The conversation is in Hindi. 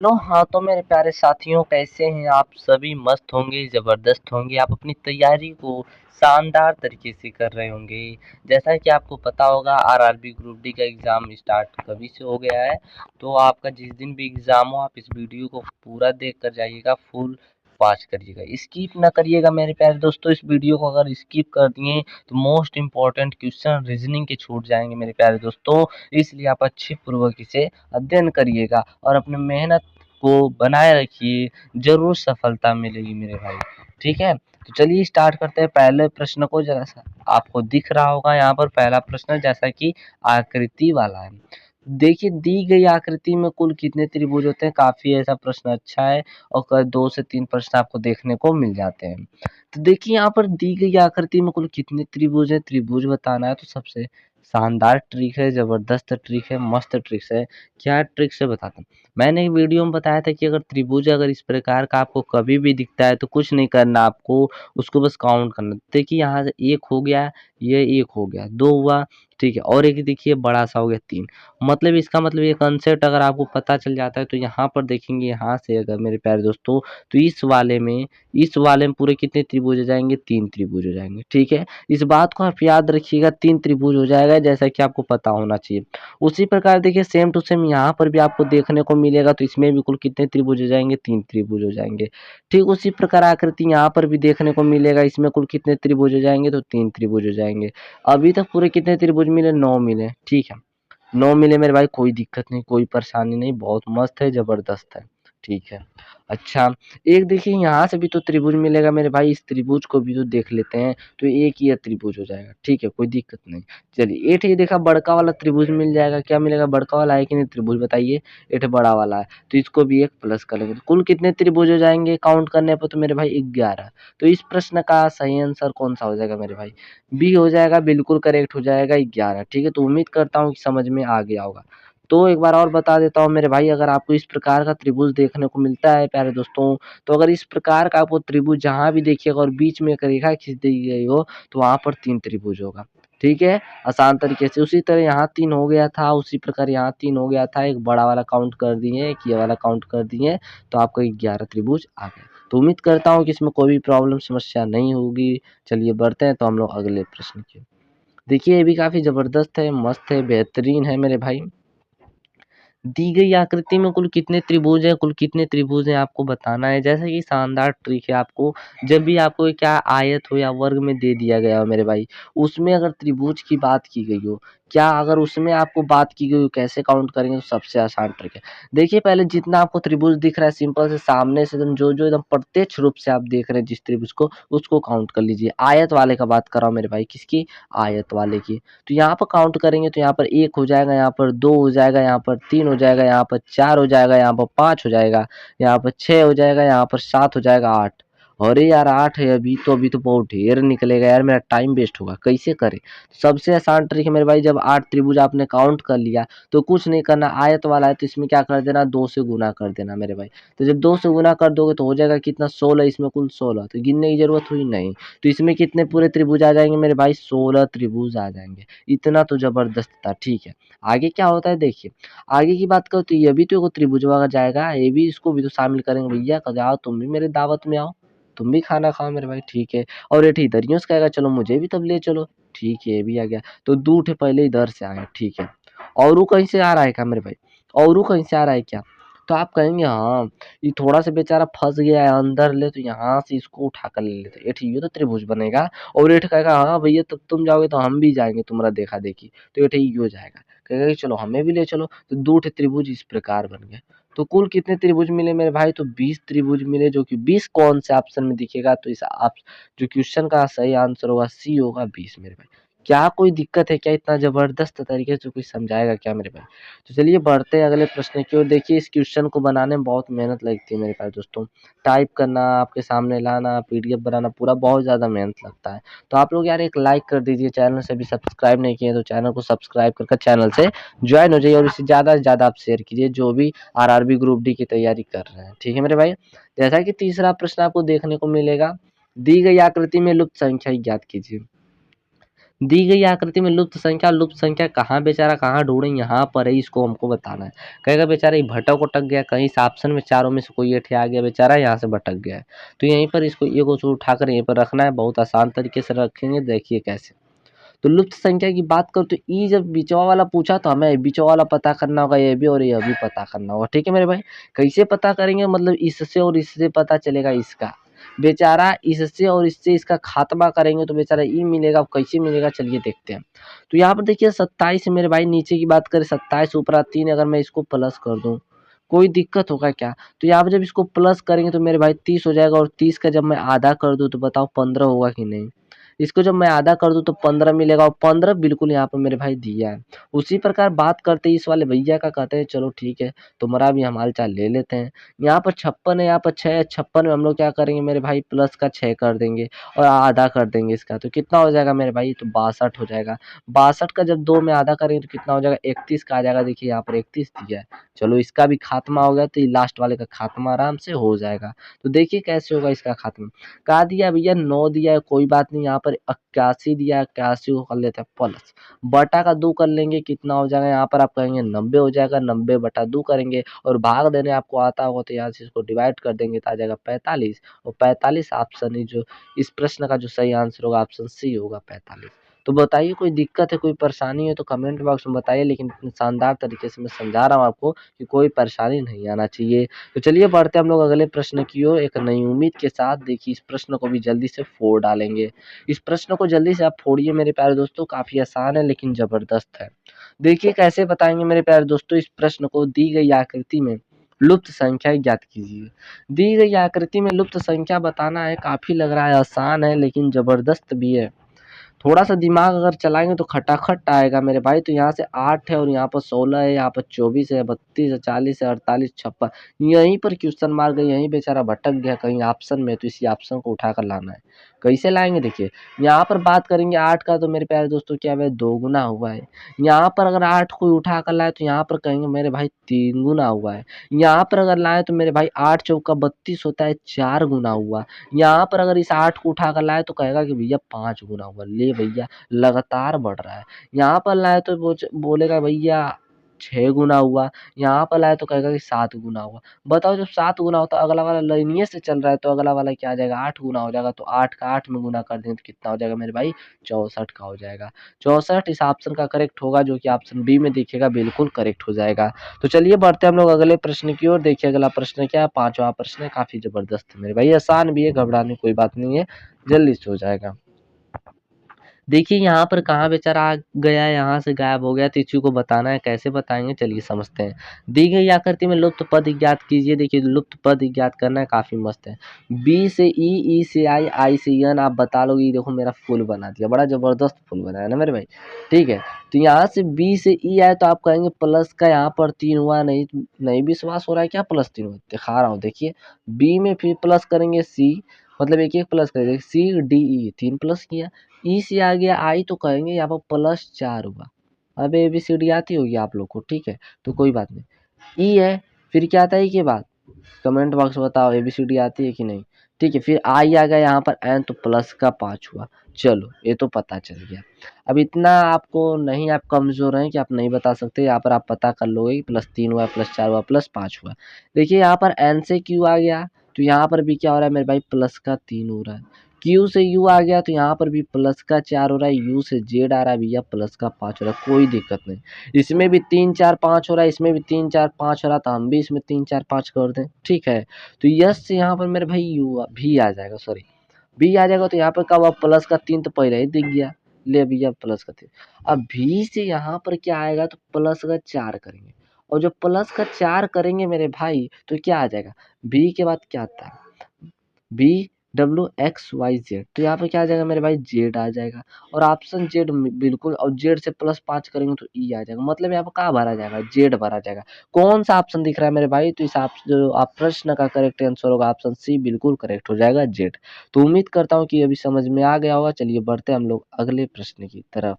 हेलो हाँ, तो मेरे प्यारे साथियों कैसे हैं आप सभी? मस्त होंगे, ज़बरदस्त होंगे, आप अपनी तैयारी को शानदार तरीके से कर रहे होंगे। जैसा कि आपको पता होगा आरआरबी ग्रुप डी का एग्ज़ाम स्टार्ट कभी से हो गया है, तो आपका जिस दिन भी एग्ज़ाम हो आप इस वीडियो को पूरा देख कर जाइएगा, फुल वॉच करिएगा, स्किप ना करिएगा मेरे प्यारे दोस्तों। इस वीडियो को अगर स्किप कर दिए तो मोस्ट इम्पोर्टेंट क्वेश्चन रीज़निंग के छूट जाएँगे मेरे प्यारे दोस्तों, इसलिए आप अच्छे पूर्वक इसे अध्ययन करिएगा और अपनी मेहनत को बनाए रखिए, ज़रूर सफलता मिलेगी मेरे भाई, ठीक है? तो चलिए स्टार्ट करते हैं पहले प्रश्न को। ज़रा सा आपको दिख रहा होगा यहाँ पर पहला प्रश्न जैसा कि आकृति वाला है। देखिए दी गई आकृति में कुल कितने त्रिभुज होते हैं? काफ़ी ऐसा प्रश्न अच्छा है और 2 से 3 प्रश्न आपको देखने को मिल जाते हैं। तो देखिए यहाँ पर दी गई आकृति में कुल कितने त्रिभुज हैं? त्रिभुज बताना है तो सबसे शानदार ट्रिक है, ज़बरदस्त ट्रिक है, मस्त ट्रिक्स है। क्या ट्रिक्स है बताता हूँ। मैंने एक वीडियो में बताया था कि अगर त्रिभुज अगर इस प्रकार का आपको कभी भी दिखता है तो कुछ नहीं करना आपको, उसको बस काउंट करना। देखिए यहाँ से 1 हो गया, ये 1 हो गया, 2 हुआ, ठीक है, और एक देखिए बड़ा-सा हो गया 3। मतलब इसका मतलब ये कॉन्सेप्ट अगर आपको पता चल जाता है तो यहाँ पर देखेंगे यहाँ से अगर मेरे प्यारे दोस्तों तो इस वाले में पूरे कितने त्रिभुज हो जाएँगे? 3 त्रिभुज हो जाएँगे, ठीक है? इस बात को आप याद रखिएगा 3 त्रिभुज हो जाएगा जैसा कि आपको पता होना चाहिए। उसी प्रकार देखिए सेम टू सेम यहाँ पर भी आपको देखने को मिलेगा तो इसमें भी कुल कितने त्रिभुज हो जाएँगे? 3 त्रिभुज हो जाएँगे। ठीक उसी प्रकार आकृति यहाँ पर भी देखने को मिलेगा, इसमें कुल कितने त्रिभुज हो जाएँगे? तो 3 त्रिभुज हो जाएँगे। अभी तक पूरे कितने त्रिभुज मिले? 9 मिले, ठीक है। 9 मिले मेरे भाई, कोई दिक्कत नहीं, कोई परेशानी नहीं, बहुत मस्त है, ज़बरदस्त है, ठीक है। अच्छा, एक देखिए यहाँ से भी तो त्रिभुज मिलेगा मेरे भाई, इस त्रिभुज को भी तो देख लेते हैं, तो एक ये त्रिभुज हो जाएगा, ठीक है, कोई दिक्कत नहीं। चलिए, एक ये देखा बड़का वाला त्रिभुज मिल जाएगा, क्या मिलेगा? बड़का वाला है कि नहीं त्रिभुज बताइए? एक बड़ा वाला है, तो इसको भी एक प्लस कर लेंगे, तो कुल कितने त्रिभुज हो जाएँगे काउंट करने पे तो मेरे भाई 11। तो इस प्रश्न का सही आंसर कौन-सा हो जाएगा मेरे भाई? बी हो जाएगा, बिल्कुल करेक्ट हो जाएगा 11, ठीक है? तो उम्मीद करता हूँ कि समझ में आ गया होगा। तो एक बार और बता देता हूँ मेरे भाई, अगर आपको इस प्रकार का त्रिभुज देखने को मिलता है प्यारे दोस्तों, तो अगर इस प्रकार का आपको त्रिभुज जहाँ भी देखिएगा और बीच में एक रेखा खींच दी गई हो, तो वहाँ पर 3 त्रिभुज होगा, ठीक है? आसान तरीके से। उसी तरह यहाँ 3 हो गया था, उसी प्रकार यहाँ 3 हो गया था, एक बड़ा वाला काउंट कर दिए, एक ये वाला काउंट कर दिए, तो आपको 11 त्रिभुज आ गए। तो उम्मीद करता हूँ कि इसमें कोई भी प्रॉब्लम समस्या नहीं होगी। चलिए बढ़ते हैं तो हम लोग अगले प्रश्न की। देखिए ये भी काफ़ी ज़बरदस्त है, मस्त है, बेहतरीन है मेरे भाई। दी गई आकृति में कुल कितने त्रिभुज हैं, कुल कितने त्रिभुज हैं आपको बताना है। जैसे कि शानदार ट्रिक है आपको, जब भी आपको क्या आयत हो या वर्ग में दे दिया गया हो मेरे भाई, उसमें अगर त्रिभुज की बात की गई हो, क्या अगर उसमें आपको बात की गई हो कैसे काउंट करेंगे तो सबसे आसान ट्रिक है। देखिए पहले जितना आपको त्रिभुज दिख रहा है सिंपल से सामने से एकदम जो-जो एकदम प्रत्यक्ष रूप से आप देख रहे हैं जिस त्रिभुज को, उसको काउंट कर लीजिए। आयत वाले का बात कर रहा हूँ मेरे भाई, किसकी? आयत वाले की। तो यहाँ पर काउंट करेंगे तो यहाँ पर 1 हो जाएगा, यहाँ पर 2 हो जाएगा, यहाँ पर 3 हो जाएगा, यहाँ पर 4 हो जाएगा, यहाँ पर 5 हो जाएगा, यहाँ पर 6 हो जाएगा, यहाँ पर 7 हो जाएगा, 8। अरे यार 8 है अभी तो बहुत ढेर निकलेगा यार, मेरा टाइम वेस्ट होगा, कैसे करें? सबसे आसान ट्रिक है मेरे भाई, जब 8 त्रिभुज आपने काउंट कर लिया तो कुछ नहीं करना, आयत वाला है तो इसमें क्या कर देना 2 से गुना कर देना मेरे भाई। तो जब 2 से गुना कर दोगे तो हो जाएगा कितना 16, इसमें कुल 16, तो गिनने की ज़रूरत हुई नहीं। तो इसमें कितने पूरे त्रिभुज आ जाएँगे मेरे भाई? 16 त्रिभुज आ जाएँगे। इतना तो ज़बरदस्त था, ठीक है। आगे क्या होता है देखिए, आगे की बात करूँ तो ये भी तो एगो त्रिभुजवा का जाएगा, ये भी इसको भी तो शामिल करेंगे भैया, कभी आओ तुम भी मेरे दावत में आओ, तुम भी खाना खाओ मेरे भाई, ठीक है। और एक इधरियों से कहेगा चलो मुझे भी तब ले चलो, ठीक है, ये भी आ गया। तो 2 ठे पहले इधर से आए, ठीक है। औरू कहीं से आ रहा है क्या मेरे भाई? औरू कहीं से आ रहा है क्या? तो आप कहेंगे हाँ, ये थोड़ा-सा बेचारा फँस गया है अंदर ले तो यहाँ से इसको उठा कर ले लेते हैं। एक ये तो त्रिभुज बनेगा और एक कहेगा हाँ भैया तब तुम जाओगे तो हम भी जाएँगे तुम्हारा देखा-देखी। तो एक ये हो जाएगा। कहेगा कि चलो हमें भी ले चलो, तो 2 ठे त्रिभुज इस प्रकार बन गए। तो कुल कितने त्रिभुज मिले मेरे भाई? तो 20 त्रिभुज मिले जो कि 20 कौन से ऑप्शन में दिखेगा तो इस आप जो क्वेश्चन का सही आंसर होगा सी होगा 20 मेरे भाई। क्या कोई दिक्कत है क्या? इतना ज़बरदस्त तरीके से कोई समझाएगा क्या मेरे भाई? तो चलिए बढ़ते हैं अगले प्रश्न की ओर। देखिए इस क्वेश्चन को बनाने में बहुत मेहनत लगती है मेरे पास दोस्तों। टाइप करना, आपके सामने लाना, पीडीएफ बनाना पूरा बहुत ज़्यादा मेहनत लगता है। तो आप लोग यार एक लाइक कर दीजिए, चैनल से अभी सब्सक्राइब नहीं किए तो चैनल को सब्सक्राइब कर चैनल से जॉइन हो जाइए और इसे ज़्यादा से ज़्यादा आप शेयर कीजिए जो भी आरआरबी ग्रुप डी की तैयारी कर रहे हैं। ठीक है मेरे भाई? जैसा कि तीसरा प्रश्न आपको देखने को मिलेगा, दी गई आकृति में लुप्त संख्या ज्ञात कीजिए। दी गई आकृति में लुप्त संख्या कहाँ बेचारा कहाँ ढूंढे, यहाँ पर है, इसको हमको बताना है। कहेगा बेचारा ये भटक उटक गया कहीं इस ऑप्शन में, चारों में से कोई एक आ गया बेचारा, यहाँ से भटक गया है। तो यहीं पर इसको ये को उठाकर यहीं पर रखना है, बहुत आसान तरीके से रखेंगे, देखिए कैसे। तो लुप्त संख्या की बात करूँ तो ई जब बीचवा वाला पूछा तो हमें बीचवा वाला पता करना होगा, ये भी और ये भी पता करना होगा, ठीक है मेरे भाई। कैसे पता करेंगे, मतलब इससे और इससे पता चलेगा इसका, बेचारा इससे और इससे इसका खात्मा करेंगे तो बेचारा ई मिलेगा, कैसे मिलेगा चलिए देखते हैं। तो यहाँ पर देखिए 27 मेरे भाई, नीचे की बात करें 27 ऊपर 3, अगर मैं इसको प्लस कर दूं कोई दिक्कत होगा क्या? तो यहाँ पर जब इसको प्लस करेंगे तो मेरे भाई 30 हो जाएगा, और 30 का जब मैं आधा कर दूं तो बताओ 15 होगा कि नहीं। इसको जब मैं आधा कर दूं तो 15 मिलेगा, और 15 बिल्कुल यहाँ पर मेरे भाई दिया है। उसी प्रकार बात करते हैं इस वाले भैया का, कहते हैं चलो ठीक है तुम्हारा भी हम हाल चाल ले लेते हैं। यहाँ पर 56 है, यहाँ पर 6 है, 56 में हम लोग क्या करेंगे मेरे भाई, प्लस का 6 कर देंगे और आधा कर देंगे इसका, तो कितना हो जाएगा मेरे भाई, तो 62 हो जाएगा। 62 का जब 2 में आधा करेंगे तो कितना हो जाएगा, 31 का आ जाएगा, देखिए यहाँ पर 31 दिया है। चलो इसका भी खात्मा हो गया, तो ये लास्ट वाले का खात्मा आराम से हो जाएगा। तो देखिए कैसे होगा इसका खात्मा। कहा दिया भैया 9 दिया है, कोई बात नहीं, यहाँ पर 81 दिया है, 81 को कर लेते हैं प्लस, बटा का 2 कर लेंगे, कितना हो जाएगा, यहाँ पर आप कहेंगे 90 हो जाएगा, 90 बटा 2 करेंगे, और भाग देने आपको आता होगा तो यहाँ से इसको डिवाइड कर देंगे तो आ जाएगा 45, और 45 ऑप्शन ही जो इस प्रश्न का जो सही आंसर होगा ऑप्शन सी होगा 45। तो बताइए कोई दिक्कत है, कोई परेशानी है तो कमेंट बॉक्स में बताइए, लेकिन इतने शानदार तरीके से मैं समझा रहा हूँ आपको कि कोई परेशानी नहीं आना चाहिए। तो चलिए बढ़ते हम लोग अगले प्रश्न की ओर एक नई उम्मीद के साथ। देखिए इस प्रश्न को भी जल्दी से फोड़ डालेंगे। इस प्रश्न को जल्दी से आप फोड़िए मेरे प्यारे दोस्तों, काफी आसान है लेकिन जबरदस्त है। देखिए कैसे बताएंगे मेरे प्यारे दोस्तों, इस प्रश्न को दी गई आकृति में लुप्त संख्या ज्ञात कीजिए। दी गई आकृति में लुप्त संख्या बताना है, काफी लग रहा है आसान है लेकिन जबरदस्त भी है। थोड़ा सा दिमाग अगर चलाएंगे तो खटाखट आएगा मेरे भाई। तो यहाँ से 8 है और यहाँ पर 16 है, यहाँ पर 24 है, 32 है, 40 है, 48, 56, यहीं पर क्वेश्चन मार्क है, यहीं बेचारा भटक गया कहीं ऑप्शन में, तो इसी ऑप्शन को उठाकर लाना है। कैसे लाएंगे देखिए, यहाँ पर बात करेंगे 8 का तो मेरे प्यारे दोस्तों क्या है, 2 गुना हुआ है। यहाँ पर अगर 8 को उठा कर लाए तो यहाँ पर कहेंगे मेरे भाई 3 गुना हुआ है। यहाँ पर अगर लाए तो मेरे भाई 8 चौका 32 होता है, 4 गुना हुआ। यहाँ पर अगर इस 8 को उठा कर लाए तो कहेगा कि भैया 5 गुना हुआ। ले भैया लगातार बढ़ रहा है। यहाँ पर लाए तो बोलेगा भैया 6 गुना हुआ। यहाँ पर लाए तो कहेगा कि 7 गुना हुआ। बताओ जब 7 गुना होता है, अगला वाला लाइनिये से चल रहा है तो अगला वाला क्या आ जाएगा, 8 गुना हो जाएगा। तो 8 का 8 में गुना कर दें तो कितना हो जाएगा मेरे भाई, 64 का हो जाएगा। 64 इस ऑप्शन का करेक्ट होगा, जो कि ऑप्शन बी में दिखेगा, बिल्कुल करेक्ट हो जाएगा। तो चलिए बढ़ते हैं हम लोग अगले प्रश्न की ओर। देखिए अगला प्रश्न क्या है, 5वां प्रश्न है, काफी जबरदस्त है मेरे भाई, आसान भी है, घबराने कोई बात नहीं है, जल्दी से हो जाएगा। देखिए यहाँ पर कहाँ बेचारा आ गया है, यहाँ से गायब हो गया, तो इसी को बताना है, कैसे बताएंगे चलिए समझते हैं। दी गई आकृति में लुप्त पद ज्ञात कीजिए। देखिए लुप्त पद ज्ञात करना है, काफी मस्त है। बी से ई से आई, आई से एन, आप बता लोगे। ये देखो मेरा फुल बना दिया, बड़ा जबरदस्त फुल बना है ना मेरे भाई, ठीक है। तो यहाँ से बी से ई आए तो आप कहेंगे प्लस का यहाँ पर 3 हुआ, नहीं नहीं विश्वास हो रहा है क्या, प्लस 3 हुआ, दिखा रहा हूँ देखिए। बी में फिर प्लस करेंगे सी, मतलब एक एक प्लस करेंगे, सी डी ई 3 प्लस किया, ई से आ गया आई तो कहेंगे यहाँ पर +4 हुआ। अब ABCD आती होगी आप लोग को, ठीक है, तो कोई बात नहीं। ई है, फिर क्या आता है ई के बाद, कमेंट बॉक्स में बताओ ABCD आती है कि नहीं, ठीक है। फिर आई आ गया यहाँ पर एन, तो प्लस का 5 हुआ। चलो ये तो पता चल गया। अब इतना आपको नहीं, आप कमजोर हैं कि आप नहीं बता सकते, यहाँ पर आप पता कर लोगे कि +3 हुआ, +4 हुआ, +5 हुआ। देखिए यहाँ पर एन से क्यू आ गया तो यहाँ पर भी क्या हो रहा है मेरे भाई, प्लस का 3 हो रहा है। क्यू से यू आ गया तो यहाँ पर भी प्लस का 4 हो रहा है। यू से जेड आ रहा है भैया, प्लस का 5 हो रहा है, कोई दिक्कत नहीं। इसमें भी 3 4 5 हो रहा है, इसमें भी 3 4 5 हो रहा था, हम भी इसमें 3 4 5 कर दें, ठीक है। तो यस से यहाँ पर मेरे भाई यू भी आ जाएगा, सॉरी बी आ जाएगा। तो यहाँ पर कब, प्लस का 3 तो पहले ही दिख गया, ले भैया प्लस का 3। अब भी से यहाँ पर क्या आएगा, तो प्लस का 4 करेंगे, और जब प्लस का 4 करेंगे मेरे भाई तो क्या आ जाएगा, बी के बाद क्या आता है, बी WXYZ, तो यहाँ पे क्या आ जाएगा मेरे भाई, जेड आ जाएगा। और ऑप्शन जेड बिल्कुल, और जेड से +5 करेंगे तो ई आ जाएगा, मतलब यहाँ पे कहाँ भरा जाएगा, जेड भरा जाएगा। कौन सा ऑप्शन दिख रहा है मेरे भाई, तो इस जो आप प्रश्न का करेक्ट आंसर होगा ऑप्शन सी, बिल्कुल करेक्ट हो जाएगा जेड। तो उम्मीद करता हूँ कि अभी समझ में आ गया होगा। चलिए बढ़ते हैं हम लोग अगले प्रश्न की तरफ।